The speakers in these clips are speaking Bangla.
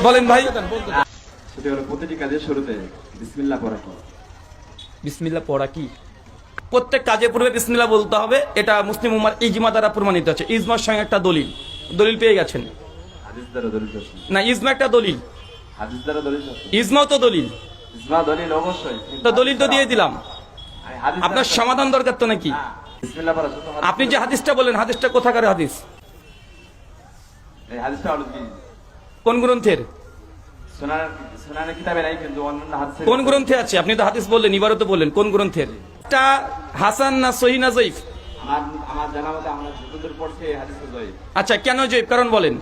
বলেন ভাই। সেটা হলো প্রতিটি কাজের শুরুতে বিসমিল্লাহ পড়া কি? বিসমিল্লাহ পড়া কি? প্রত্যেক কাজের পূর্বে বিসমিল্লাহ বলতে হবে, এটা মুসলিম উম্মার ইজমা দ্বারা প্রমাণিত আছে। ইজমার সঙ্গে একটা দলিল পেয়ে গেছেন হাদিস দ্বারা দলিল আছে না? ইজমা একটা দলিল, হাদিস দ্বারা দলিল আছে ইজমাও তো দলিল। ইজমা দলিল অবশ্যই, তো দলিল তো দিয়ে দিলাম, আমি হাদিস আপনার সমাধান দরকার তো নাকি? বিসমিল্লাহ পড়া শুধু হাদিস। আপনি যে হাদিসটা বলেন, হাদিসটা কোথাকার হাদিস? এই হাদিসটা হলো কি কোন গ্রন্থের? সুনানের কিতাবে নাই, কিন্তু অন্যান্য হাদিসে কোন গ্রন্থে আছে? আপনি তো হাদিস বললেন, ইবারত বললেন, কোন গ্রন্থের? এটা হাসান না সহিহ না জয়ীফ? আমার জানা মতে আমরা যতদূর পড়ছি এই হাদিসটা জয়ীফ। আচ্ছা, কেন জয়ীফ কারণ বলেন?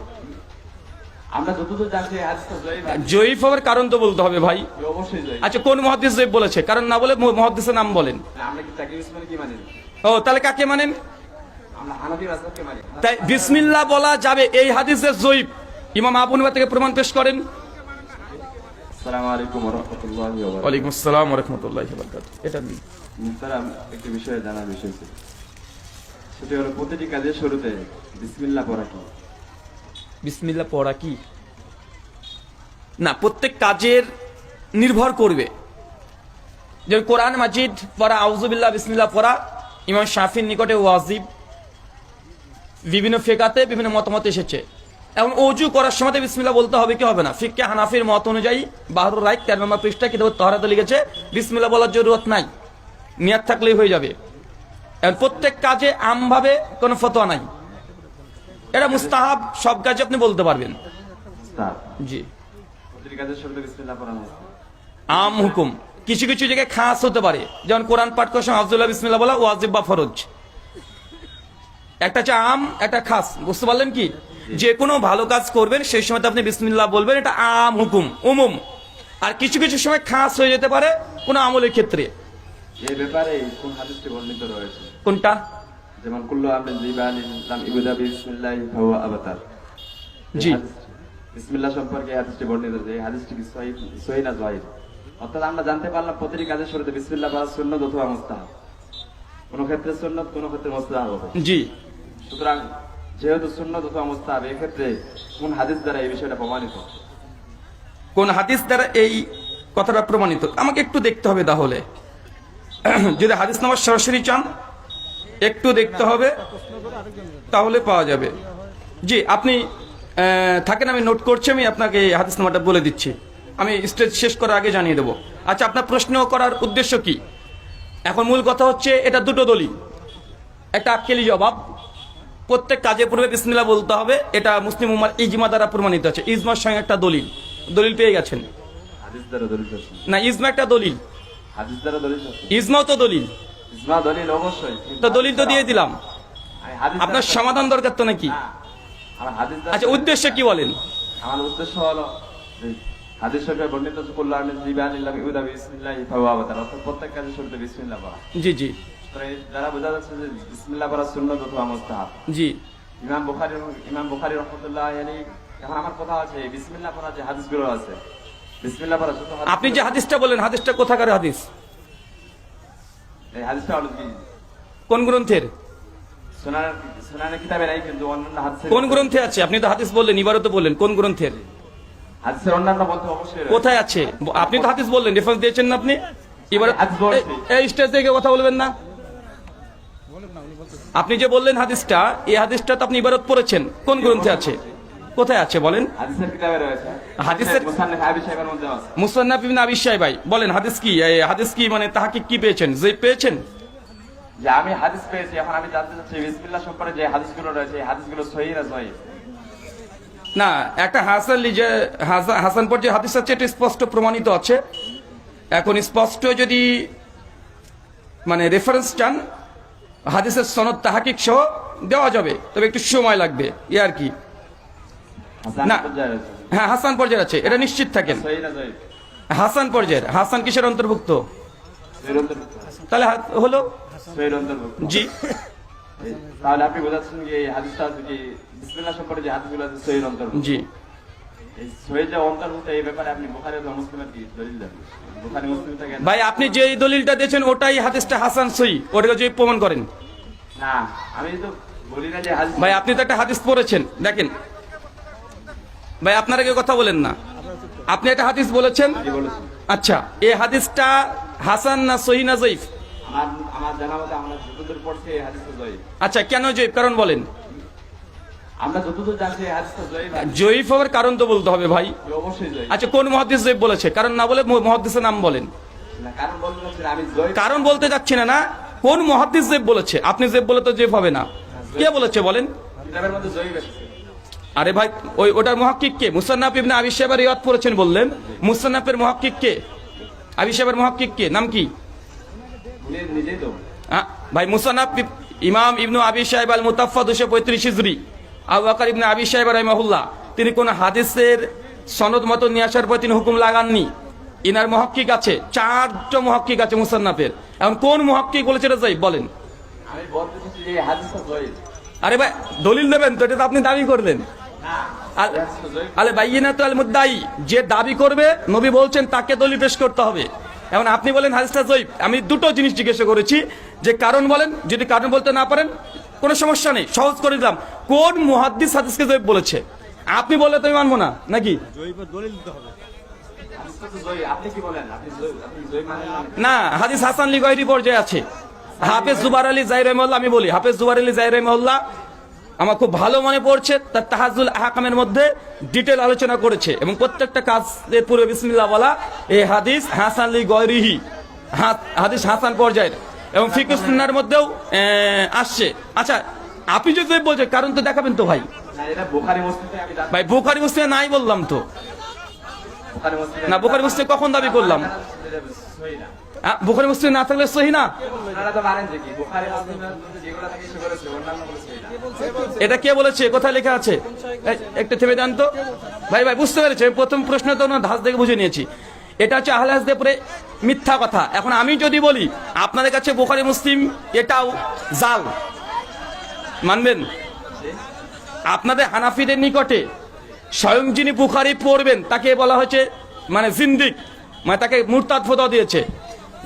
আমরা যতদূর জানছি এই হাদিসটা জয়ীফ। জয়ীফ হওয়ার কারণ তো বলতে হবে ভাই। অবশ্যই জয়ীফ। আচ্ছা, কোন মুহাদ্দিস জয়ীফ বলেছে? কারণ না বলে মুহাদ্দিসের নাম বলেন। আমরা কি তাকে উসমান কি মানি? ও, তাহলে কাকে মানেন? আমরা হানাফি মাযহাবকে মানি। তাই বিসমিল্লাহ বলা যাবে, এই হাদিসের জয়ীফ ইমাম আবু হানিফা থেকে প্রমাণ পেশ করেন। আসসালামু আলাইকুম ওয়া রাহমাতুল্লাহি ওয়া বারাকাতুহু। ওয়ালাইকুম আসসালাম ওয়া রাহমাতুল্লাহি ওয়া বারাকাতুহু। এটা নিন। মুহতারাম, একটি বিষয়ে জানার বিষয় ছিল, সেটা হলো প্রতিটি কাজের শুরুতে বিসমিল্লাহ পড়া কি? বিসমিল্লাহ পড়া কি? না, প্রত্যেক কাজের নির্ভর করবে। যেমন কোরআন মাজিদ পড়া, আউযুবিল্লাহ বিসমিল্লাহ পড়া ইমাম শাফির নিকটে ওয়াজিব। বিভিন্ন ফিকাতে বিভিন্ন মতামত এসেছে। এখন ওযু করার সময় বিসমিল্লাহ বলতে হবে কি হবে না? ফিকহে হানাফির মত অনুযায়ী বাহরুর রাইক 13 নম্বর পৃষ্ঠা কিতাবুত তাহারাতে লিখেছে বিসমিল্লাহ বলার জরুরত নাই, নিয়াত থাকলেই হয়ে যাবে। এখন প্রত্যেক কাজে আমভাবে কোনো ফতোয়া নাই, এটা মুস্তাহাব, সব কাজে আপনি বলতে পারবেন। স্যার, জি, প্রতিটি কাজের শুরুতে বিসমিল্লাহ পড়া না? আম হুকুম, কিছু কিছু জায়গায় খাস হতে পারে। যেমন কোরআন পাঠ করার সময় আফযুল্লাহ বিসমিল্লাহ বলা ওয়াজিব বা ফরজ। একটা হচ্ছে আম, একটা খাস, বুঝতে পারলেন কি? যে কোনো ভালো কাজ করবেন সেই সময় আপনি বিসমিল্লাহ বলবেন, এটা আম হুকুম, উমুম। আর কিছু কিছু সময় খাস হয়ে যেতে পারে কোনো আমলের ক্ষেত্রে। এই ব্যাপারে কোন হাদিসটি বর্ণিত রয়েছে? কোনটা? যেমন কুল্লু আমরিন লিবানিন লাম ইবদা বিসমিল্লাহি ফাহুয়া আবতার। জি, বিসমিল্লাহ সম্পর্কে এই হাদিসটি বর্ণিত যে এই হাদিসটি কি সহিহ না যায়িফ? অর্থাৎ আমরা জানতে পারলাম প্রতিটি কাজের শুরুতে বিসমিল্লাহ পড়া সুন্নাত অথবা মুস্তাহাব। কোন ক্ষেত্রে সুন্নাত, কোন ক্ষেত্রে মুস্তাহাব হবে। জি। সুতরাং যেহেতু সুন্নাত অথবা মুস্তাহাব, এই ক্ষেত্রে কোন হাদিস দ্বারা এই বিষয়টা প্রমাণিত? কোন হাদিস দ্বারা এই কথাটা প্রমাণিত আমাকে একটু দেখতে হবে। তাহলে যদি হাদিস নাম্বার সরাসরি চান একটু দেখতে হবে, তাহলে পাওয়া যাবে। জি, আপনি থাকেন, আমি নোট করছি, আমি আপনাকে হাদিস নাম্বারটা বলে দিচ্ছি। আমি স্টেজ শেষ করার আগে জানিয়ে দেবো। আচ্ছা, আপনার প্রশ্ন করার উদ্দেশ্য কি? এখন মূল কথা হচ্ছে এটা দুটো দলিল, একটা আক্কেলি জবাব। প্রত্যেক কাজের পূর্বে বিসমিল্লাহ বলতে হবে, এটা মুসলিম উম্মার ইজমা দ্বারা প্রমাণিত আছে। ইজমার সঙ্গে একটা দলিল পেয়ে গেছেন হাদিস দ্বারা দলিল আছে না? ইজমা একটা দলিল, হাদিস দ্বারা দলিল আছে ইজমাও তো দলিল। ইজমা দলিল অবশ্যই, তো দলিল তো দিয়ে দিলাম, আমি হাদিস আপনার সমাধান দরকার তো নাকি? আমার হাদিস দ্বারা। আচ্ছা, উদ্দেশ্য কি বলেন? আমার উদ্দেশ্য হলো যে হাদিস শরীফে বর্ণিত আছে কুল্লু আমরিন লিবানিন লাম ইবদা বিসমিল্লাহি ফাহুয়া আবতার, অর্থাৎ প্রত্যেক কাজের শুরুতে বিসমিল্লাহ পড়া। জি জি তো এই দ্বারা বোঝা যাচ্ছে যে বিসমিল্লাহ পড়া সুন্নাত অথবা মুস্তাহাব। জি। ইমাম বুখারী রাহমাতুল্লাহি আলাইহি, এখন আমার কথা আছে বিসমিল্লাহ পড়া যে হাদিসগুলো আছে, বিসমিল্লাহ পড়া শুধু হাদিস। আপনি যে হাদিসটা বলেন, হাদিসটা কোথাকার হাদিস? এই হাদিসটা হলো কি কোন গ্রন্থের? সুনানের কিতাবে নাই, কিন্তু অন্যান্য হাদিসে। কোন গ্রন্থে আছে? আপনি তো হাদিস বললেন, ইবারত বললেন, কোন গ্রন্থের? হাদিসের অন্যান্য গ্রন্থে অবশ্যই রয়েছে। কোথায় আছে? আপনি তো হাদিস বললেন, রেফারেন্স দিয়েছেন না আপনি? এবার হাদিস বলছি। এই স্টেজ থেকে কথা বলবেন না। আপনি যে বললেন হাদিসটা, এই হাদিসটা তো আপনি ইবারত পড়েছেন, কোন গ্রন্থে আছে? কোথায় আছে বলেন? হাদিসের কিতাবে রয়েছে। হাদিসের মুসান্নিফ আবি শাইবার মধ্যে আছে। মুসান্নাফ ইবনে আবি শাইবা, বলেন হাদিস কি? হাদিস কি মানে তাহকিক কি পেয়েছেন? যে পেয়েছেন যে আমি হাদিস পেয়েছি, এখন আমি জানতে চাচ্ছি বিসমিল্লাহ সম্পর্কে যে হাদিসগুলো রয়েছে এই হাদিসগুলো সহিহ না যায়িফ? না, একটা হাসান পর্যায়ে হাদিস আছে, এটা স্পষ্ট প্রমাণিত আছে। এখন স্পষ্ট যদি মানে রেফারেন্স চান, হাদিসের সনদ তাহকিক সহ দেওয়া যাবে, তবে একটু সময় লাগবে, ই আর কি। হাসান না, পর্যায়ে রয়েছে। হ্যাঁ, হাসান পর্যায়ে আছে, এটা নিশ্চিত থাকেন। সহিহ না যায়িফ? হাসান পর্যায়ের, হাসান কিসের অন্তর্ভুক্ত? সহিহ অন্তর্ভুক্ত। তাহলে হলো সহিহ অন্তর্ভুক্ত। জি। তাহলে আপনি বোঝাচ্ছেন যে এই হাদিসটা আছে কি বিসমিল্লাহ সম্পর্কে যে হাদিসগুলো আছে সহিহ অন্তর্ভুক্ত। জি। এই সহিহ যে অন্তর্ভুক্ত, এই ব্যাপারে আপনি বুখারী ও মুসলিমের কি দলিল দেন? বুখারী মুসলিম থেকে ভাই, আপনি যে দলিলটা দিয়েছেন ওটাই হাদিসটা হাসান সহিহ, ওটাকে যদি প্রমাণ করেন। না, আমি তো বলি না যে হাদিস। ভাই, আপনি তো একটা হাদিস পড়েছেন, দেখেন ভাই আপনারা কেউ কথা বলেন না। আপনি একটা হাদিস বলেছেন, কি বলেছেন? আচ্ছা এই হাদিসটা হাসান না সহিহ না জয়ীফ? আমার জানা মতে আমরা যতদূর পড়ছি এই হাদিসটা জয়ীফ। আচ্ছা কেন জয়ীফ, কারণ বলেন। আমরা যতদূর জানছি এই হাদিসটা জয়ীফ। জয়ীফ হওয়ার কারণ তো বলতে হবে ভাই। অবশ্যই জয়ীফ। আচ্ছা কোন মুহাদ্দিস জয়ীফ বলেছে? কারণ না বলে মুহাদ্দিসের নাম বলেন। না, কারণ বলতে চাচ্ছি না, আমি জয়ীফ কারণ বলতে যাচ্ছি না, না কোন মুহাদ্দিস জয়ীফ বলেছে? আপনি জয়ীফ বলে তো জয়ীফ হবে না। কে বলেছে বলেন? কিতাবের মধ্যে জয়ীফ এসেছে। আরে ভাই ওটার মুহাক্কিক কে? মুসান্নাফ ইবনে আবি শাইবা রিওয়ায়াত করেছেন বললেন। মুসান্নাফের মুহাক্কিক কে? আবি শাইবার মুহাক্কিক কে? নাম কি? উনি নিজেই তো। ভাই মুসান্নাফ ইমাম ইবনু আবি শাইবা আল মুতাফফা 235 হিজরি, আবু বকর ইবনে আবি শাইবা রাহিমাহুল্লাহ, তিনি কোন হাদিসের সনদ মত নিয়ে আসার পর তিনি হুকুম লাগাননি। ইনার মুহাক্কিক আছে, 4টা মুহাক্কিক আছে মুসান্নাফের। এখন কোন মুহাক্কিক বলেছে এটা জয়ীফ বলেন? আমি বলতে চাচ্ছি যে এই হাদিসটা জয়ীফ। আরে ভাই দলিল দেবেন তো, এটা তো আপনি দাবি করলেন। আলে বাইয়িনাতু আল মুদ্দাই, যে দাবি করবে নবী বলছেন তাকে দলিল পেশ করতে হবে। এখন আপনি বলেন হাদিসটা জয়ীফ। আমি দুটো জিনিস জিজ্ঞাসা করেছি, যে কারণ বলেন, যদি কারণ বলতে না পারেন কোনো সমস্যা নেই, সহজ করে দিলাম। কোন মুহাদ্দিস হাদিসকে জয়ীফ বলেছে? আপনি বললে তো আমি মানবো না, নাকি? জয়ীফের দলিল দিতে হবে। হাদিসটা তো জয়ীফ। আপনি কি বলেন? আপনি জয়ীফ মানেন না, না? হাদিস হাসান লি গয়রি পর্যায়ে আছে। হাফেজ জুবার আলী জাহির রাহিমাহুল্লাহ, আমি বলি হাফেজ জুবার আলী জাহির রাহিমাহুল্লাহ আমার খুব ভালো মনে পড়ছে, তার তাহাজুল আহকামের মধ্যে ডিটেল আলোচনা করেছে এবং প্রত্যেকটা কাজের পূর্বে বিসমিল্লাহ বলা। এই হাদিস হাসান লি গয়রিহি, হাদিস হাসান পর্যায়ের, এবং ফিকহ সুন্নাহর মধ্যেও আসছে। আচ্ছা আপনি যদি বলছেন কারণ তো দেখাবেন তো ভাই। না, এটা বুখারী মুসলিমে আমি জানি। ভাই বুখারী মুসলিমে নাই বললাম তো। বুখারী মুসলিমে না, বুখারী মুসলিমে কখন দাবি করলাম? সহিহ না। বুখারী মুসলিম না থাকলে সহিহ না। আপনারা তো মানেন যে কি বুখারী মুসলিমের মধ্যে যেগুলো থাকে সেগুলো সহিহ, অন্যান্য গুলো সহিহ না। এটা কে বলেছে? কোথায় লেখা আছে? একটু থেমে দেন তো ভাই। ভাই বুঝতে পেরেছি, আমি প্রথম প্রশ্ন তো না ধাঁচ দেখে বুঝে নিয়েছি। এটা হচ্ছে আহলে হাদিসদের পরে মিথ্যা কথা। এখন আমি যদি বলি আপনাদের কাছে বুখারী মুসলিম এটাও জাল, মানবেন? আপনাদের হানাফিদের নিকটে স্বয়ং যিনি বুখারী পড়বেন তাকে বলা হয়েছে মানে জিন্দিক, মানে তাকে মুরতাদ ফতোয়া দিয়েছে।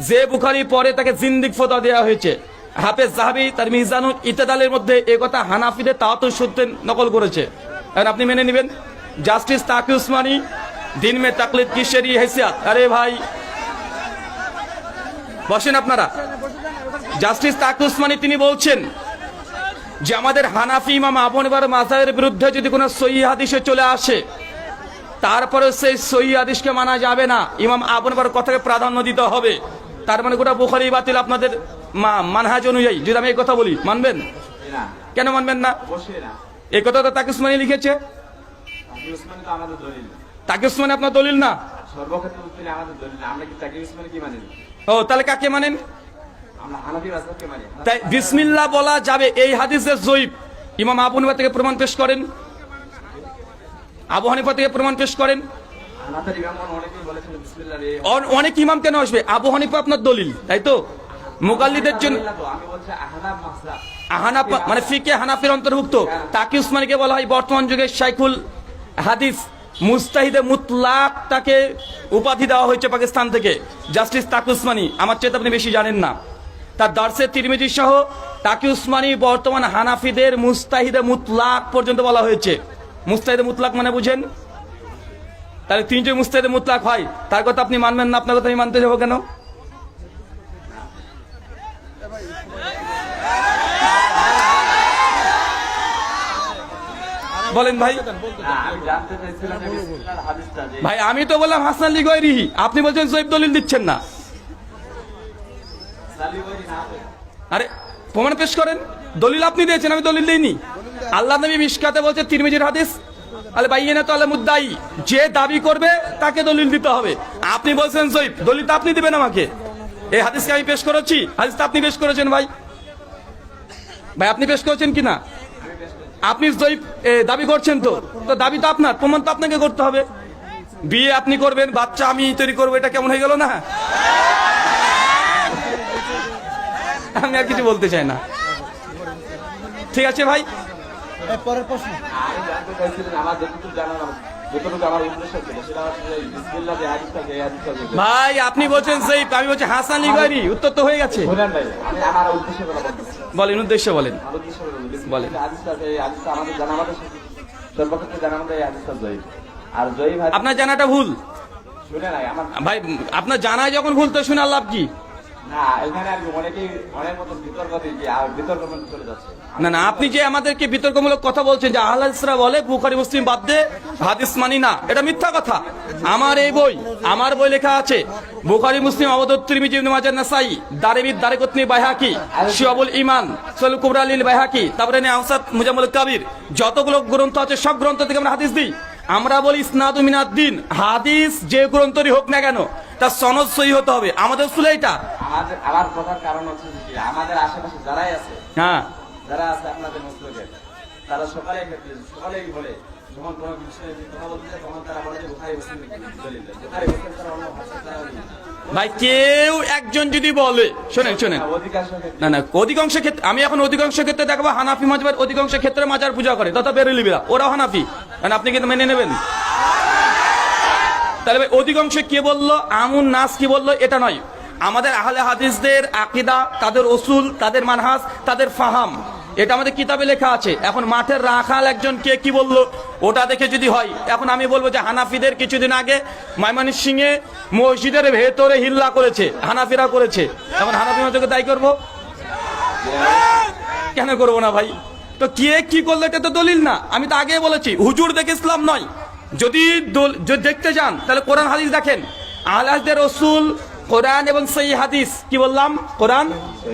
যে বুখারী পড়ে তাকে জিন্দিক ফতোয়া দেওয়া হয়েছে। হাফেজ যাহাবী তার মিজানুল ইতিদালের মধ্যে এই কথা হানাফিদের তাওয়াতুর সূত্রে নকল করেছে। এখন আপনি মেনে নেবেন? জাস্টিস তাকি উসমানী দিন মে তাকলিদ কি শরঈ हैसियत। আরে ভাই বসেন আপনারা। জাস্টিস তাকি উসমানী তিনি বলছেন যে আমাদের হানাফি ইমাম আবু হানিফার মাযহাবের বিরুদ্ধে যদি কোনো সহিহ হাদিসে চলে আসে, তারপরে সেই সহিহ হাদিসকে মানা যাবে না, ইমাম আবু হানিফার কথাকে প্রাধান্য দিতে হবে। তার মানে গোটা বুখারী বাতিল আপনাদের মানহাজ অনুযায়ী। যদি আমি এই কথা বলি মানবেন? না, কেন মানবেন না? অবশ্যই না। এই কথা তো তাকি উসমানী লিখেছে। তাকি উসমানী তো আমাদের দলিল না। তাকি উসমানী আপনার দলিল না? সর্বক্ষেত্রে উত্তরে আমাদের দলিল না। আমরা কি তাকি উসমানী কি মানি? ও তাহলে কাকে মানেন? আমরা হানাফি মাযহাবকে মানি। তাই বিসমিল্লাহ বলা যাবে এই হাদিসের জয়ীফ ইমাম আবু হানিফা থেকে প্রমাণ পেশ করেন। আবু হানিফা থেকে প্রমাণ পেশ করেন। হানাফির ইমামগণ অনেকেই বলেছেন বিসমিল্লাহ রে। অনেক ইমাম কেন আসবে? আবু হানিফা আপনার দলিল, তাই তো? মুকাল্লিদের জন্য আমি বলছি আহনাফ মাযহাব। হানাফ মানে ফিকে হানাফির অন্তর্ভুক্ত। তাকি উসমানীকে বলা হয় বর্তমান যুগে শাইখুল হাদিস, মুস্তাহিদে মুতলাক তাকে উপাধি দেওয়া হয়েছে পাকিস্তান থেকে। জাস্টিস তাকি উসমানী, আমার চেয়ে আপনি বেশি জানেন না। তার দারসে তিরমিজি সহ তাকি উসমানী বর্তমান হানাফিদের মুস্তাহিদে মুতলাক পর্যন্ত বলা হয়েছে। মুস্তাহিদে মুতলাক মানে বুঝেন? তাহলে তিনজন মুস্তাহিদে মুতলাক হয়, তার কথা আপনি মানবেন না, আপনার কথা আমি মানতে যাবো কেন? বলেন ভাই। না, আমি জানতে চাইছিলাম যে বিসমিল্লাহর হাদিসটা যে ভাই আমি তো বললাম হাসান লি গয়রিহি, আপনি বলছেন জয়ীফ দলিল দিচ্ছেন না। সালিওয়ারি না হয়। আরে প্রমাণ পেশ করেন। দলিল আপনি দিয়েছেন, আমি দলিল দিইনি। আল্লাহ নবী মিশকাতে বলছে তিরমিজির হাদিস, আলে বাইয়িনাতু আল মুদ্দাই, যে দাবি করবে তাকে দলিল দিতে হবে। আপনি বলছেন জয়ীফ, দলিল তো আপনি দিবেন আমাকে। এই হাদিসকে আমি পেশ করেছি, হাদিসটা আপনি পেশ করেছেন ভাই। ভাই আপনি পেশ করেছেন কিনা? আপনি জয়ীফ দাবি করছেন তো, তো দাবি তো আপনার, প্রমাণ তো আপনাকে করতে হবে। বিয়ে আপনি করবেন, বাচ্চা আমি তৈরি করবো, এটা কেমন হয়ে গেল না? আমি আর কিছু বলতে চাই না। ঠিক আছে ভাই। পরের প্রশ্ন। আমি জানতে চাইছিলাম, আমার যতটুকু জানা, যতটুকু আমার উদ্দেশ্য ছিল সেটা হচ্ছে যে বিসমিল্লাহ যে হাদিসটা, যে হাদিসটা যে ভাই আপনি বলছেন জয়ীফ, আমি বলছি হাসান লি গয়রি, উত্তর তো হয়ে গেছে। শুনেন ভাই, আমি আমার উদ্দেশ্য বলা বলতেছি। বলেন উদ্দেশ্য বলেন। আমার উদ্দেশ্য বলা বলতেছি। বলেন। হাদিসটা, এই হাদিসটা আমাদের জানা মতে সর্বক্ষেত্রে জানার মধ্যে এই হাদিসটা জয়ীফ। আর জয়ীফ হাদিস আপনার জানাটা ভুল শুনে নাই আমার ভাই, আপনার জানায় যখন ভুল তো শুনে লাভ কি? না, এখানে আর কি অনেকেই অনেক মতো বিতর্ক দিয়ে আর বিতর্ক মধ্যে চলে যাচ্ছে। না না, আপনি যে আমাদেরকে বিতর্কমূলক কথা বলছেন যে আহলে হাদিসরা বলে বুখারী মুসলিম বাদ দে হাদিস মানি না, এটা মিথ্যা কথা। আমার বই লেখা আছে বুখারী মুসলিম, আবু দাউদ, তিরমিজি, ইবনে মাজাহ, নাসাই, দারিমি, দারিকুতনি, বাইহাকি, শিয়াবুল ঈমান, সুনানুল কুবরা লিল বাইহাকি, তাবরানী, আওসাত, মুজাম্মুল কাবির, যতগুলো গ্রন্থ আছে সব গ্রন্থ থেকে আমরা হাদিস দিই। আমরা বলি ইসনাদু মিনাদ-দ্বীন, হাদিস যে গ্রন্থই হোক না কেন তার সনদ সহিহ হতে হবে। আমাদের উসুল এইটা। আমার কথার কারণ হচ্ছে যে আমাদের আশেপাশে যারাই আছে, হ্যাঁ, যারা আছে আপনাদের মুসলিমের, তারা সকালেই বলে যখন কোনো বিষয়ে কথা বলতে যায় তখন তারা বলে যে বুখারী মুসলিম দলিল দেয়। বুখারী মুসলিম ছাড়া অন্য ভাষা তারা ভাই কেউ একজন যদি বলে, শোনেন অধিকাংশ ক্ষেত্রে না অধিকাংশ ক্ষেত্রে, আমি এখন অধিকাংশ ক্ষেত্রে দেখবো হানাফি মাযহাবের অধিকাংশ ক্ষেত্রে মাজার পূজা করে তথা বেরেলিবিরা, ওরাও হানাফি, মানে আপনি কিন্তু মেনে নেবেন। তাহলে ভাই অধিকাংশ কে বললো, আমুন নাস কি বললো এটা নয়, আমাদের আহলে হাদিসদের আকীদা, তাদের উসুল, তাদের মানহাজ, তাদের ফাহাম, এটা আমাদের কিতাবে লেখা আছে। এখন মাঠের রাখাল একজন কে কি বললো ওটা দেখে যদি হয়, এখন আমি বলবো যে হানাফিদের কিছুদিন আগে ময়মনসিংহে মসজিদের ভেতরে হিল্লা করেছে, হানাফিরা করেছে, এখন হানাফি মাযহাবকে দায়ী করবো? কেন করবো না ভাই? তো কে কি করলো এটা তো দলিল না। আমি তো আগে বলেছি হুজুর দেখে ইসলাম নয়। যদি দেখতে যান তাহলে কোরআন হাদিস দেখেন। আহলে হাদিসদের রাসূল কোরআন এবং সহিহ হাদিস, কি বললাম, কোরআন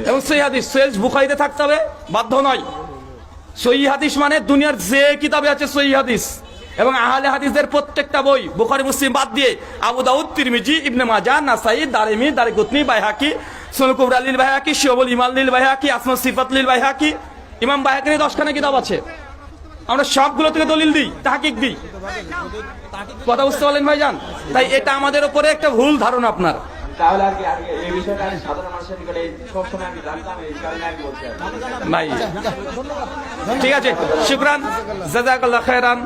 এবং সহিহ হাদিস সহিহ বুখারীতে থাকতে হবে বাধ্য নয়। সহিহ হাদিস মানে দুনিয়ার যে কিতাবে আছে সহিহ হাদিস, এবং আহলে হাদিসদের প্রত্যেকটা বই বুখারী মুসলিম বাদ দিয়ে আবু দাউদ, তিরমিজি, ইবনে মাজাহ, নাসাই, দারিমি, দারিকুতনি, বাইহাকি, সুনানুল কুবরা লিল বাইহাকি, শিয়াবুল ঈমান লিল বাইহাকি, আসমা সিফাত লিল বাইহাকি, ইমাম বাইহাকির 10খানা কিতাব আছে। আমরা সবগুলো থেকে দলিল দিই, তাহকিক দিই। কথা বুঝতে পারলেন ভাইজান? তাই এটা আমাদের উপরে একটা ভুল ধারণা আপনার। তাহলে আর কি এই বিষয়টা আমি সাধারণ মানুষের নিকটে সবসময় আমি জানতাম, এই কারণে আমি বলছি আর কি। ভাই ঠিক আছে, শুকরান, জাযাকাল্লাহ খায়রান।